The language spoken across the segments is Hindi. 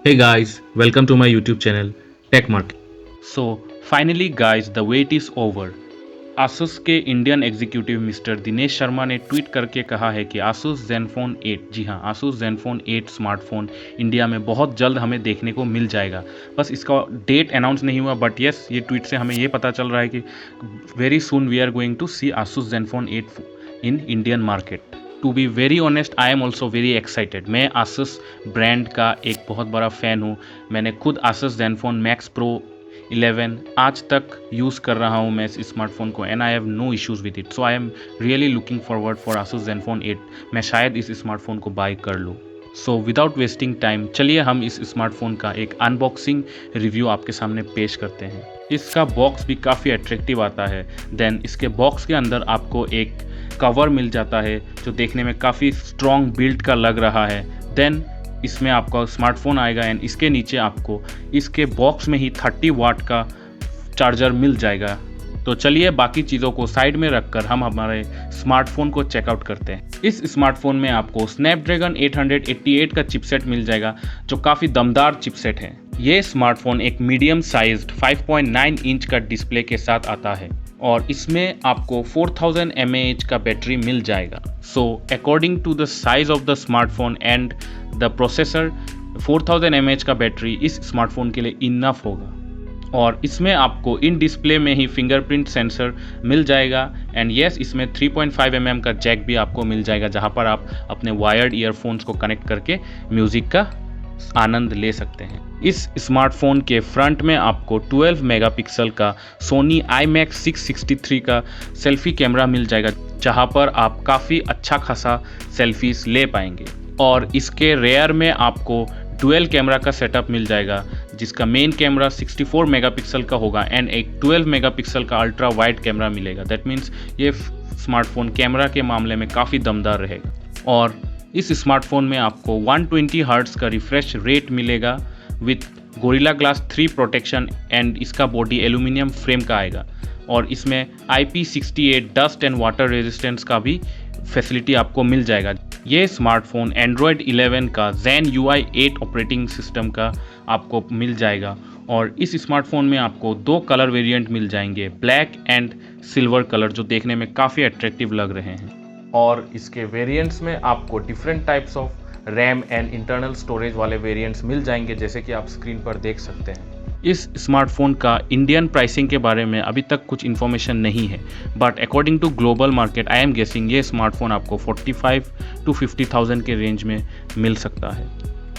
Hey guys, welcome to my YouTube channel Tech Market. So finally guys, the wait is over. Asus के Indian executive mister Dinesh Sharma ने ट्वीट करके कहा है कि Asus Zenfone 8, जी हाँ, Asus Zenfone 8 स्मार्टफोन इंडिया में बहुत जल्द हमें देखने को मिल जाएगा। बस इसका डेट अनाउंस नहीं हुआ, बट यस, ये ट्वीट से हमें ये पता चल रहा है कि very soon we are going to see Asus Zenfone 8 in Indian market. To be very honest, I am also very excited. मैं Asus ब्रांड का एक बहुत बड़ा फ़ैन हूँ। मैंने खुद Asus Zenfone Max Pro 11 आज तक यूज़ कर रहा हूँ मैं इस स्मार्टफोन को, and I have no issues with it. So I am really looking forward for Asus Zenfone 8। मैं शायद इस स्मार्टफोन को बाय कर लूँ। सो विदाउट वेस्टिंग टाइम, चलिए हम इस स्मार्टफोन का एक अनबॉक्सिंग रिव्यू आपके सामने पेश करते हैं। इसका बॉक्स भी काफ़ी अट्रैक्टिव आता है। देन इसके बॉक्स के अंदर आपको एक कवर मिल जाता है जो देखने में काफ़ी स्ट्रॉन्ग बिल्ड का लग रहा है। देन इसमें आपका स्मार्टफोन आएगा एंड इसके नीचे आपको इसके बॉक्स में ही 30 वाट का चार्जर मिल जाएगा। तो चलिए बाकी चीज़ों को साइड में रखकर हम हमारे स्मार्टफोन को चेकआउट करते हैं। इस स्मार्टफोन में आपको स्नैपड्रैगन 888 का चिपसेट मिल जाएगा जो काफ़ी दमदार चिपसेट है। ये स्मार्टफोन एक मीडियम साइज्ड 5.9 इंच का डिस्प्ले के साथ आता है और इसमें आपको 4000 mAh का बैटरी मिल जाएगा। So according to the size of the smartphone and the processor, 4000 mAh का बैटरी इस स्मार्टफोन के लिए इनफ होगा। और इसमें आपको इन डिस्प्ले में ही फिंगरप्रिंट सेंसर मिल जाएगा एंड यस, इसमें 3.5 mm का जैक भी आपको मिल जाएगा जहां पर आप अपने वायर्ड ईयरफोन्स को कनेक्ट करके म्यूज़िक का आनंद ले सकते हैं। इस स्मार्टफोन के फ्रंट में आपको 12 मेगापिक्सल का सोनी IMAX 663 का सेल्फी कैमरा मिल जाएगा जहां पर आप काफ़ी अच्छा खासा सेल्फीज ले पाएंगे। और इसके रेयर में आपको डुअल कैमरा का सेटअप मिल जाएगा जिसका मेन कैमरा 64 मेगापिक्सल का होगा एंड एक 12 मेगापिक्सल का अल्ट्रा वाइड कैमरा मिलेगा। दैट मीन्स ये स्मार्टफोन कैमरा के मामले में काफ़ी दमदार रहेगा। और इस स्मार्टफोन में आपको 120 हर्ट्ज़ का रिफ्रेश रेट मिलेगा with gorilla glass 3 protection and इसका बॉडी एल्यूमिनियम फ्रेम का आएगा। और इसमें IP68 dust and water resistance का भी फैसिलिटी आपको मिल जाएगा। ये स्मार्टफोन एंड्रॉयड 11 का Zen UI 8 ऑपरेटिंग सिस्टम का आपको मिल जाएगा। और इस स्मार्टफोन में आपको 2 कलर वेरिएंट मिल जाएंगे, ब्लैक एंड सिल्वर कलर, जो देखने में काफ़ी अट्रैक्टिव लग रहे हैं। और इसके वेरिएंट्स में आपको different types of RAM and internal storage वाले वेरिएंट्स मिल जाएंगे जैसे कि आप स्क्रीन पर देख सकते हैं। इस स्मार्टफोन का इंडियन प्राइसिंग के बारे में अभी तक कुछ इन्फॉर्मेशन नहीं है, but according to global market I am guessing ये स्मार्टफोन आपको 45 to 50,000 के रेंज में मिल सकता है।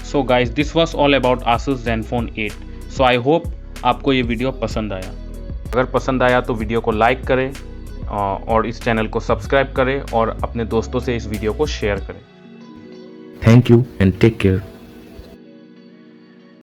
So guys, this was all about Asus Zenfone 8। So I hope आपको ये वीडियो पसंद आया। अगर पसंद आया तो वीडियो को लाइक करें और इस चैनल को सब्सक्राइब करें और अपने दोस्तों से इस वीडियो को शेयर करें। Thank you and take care.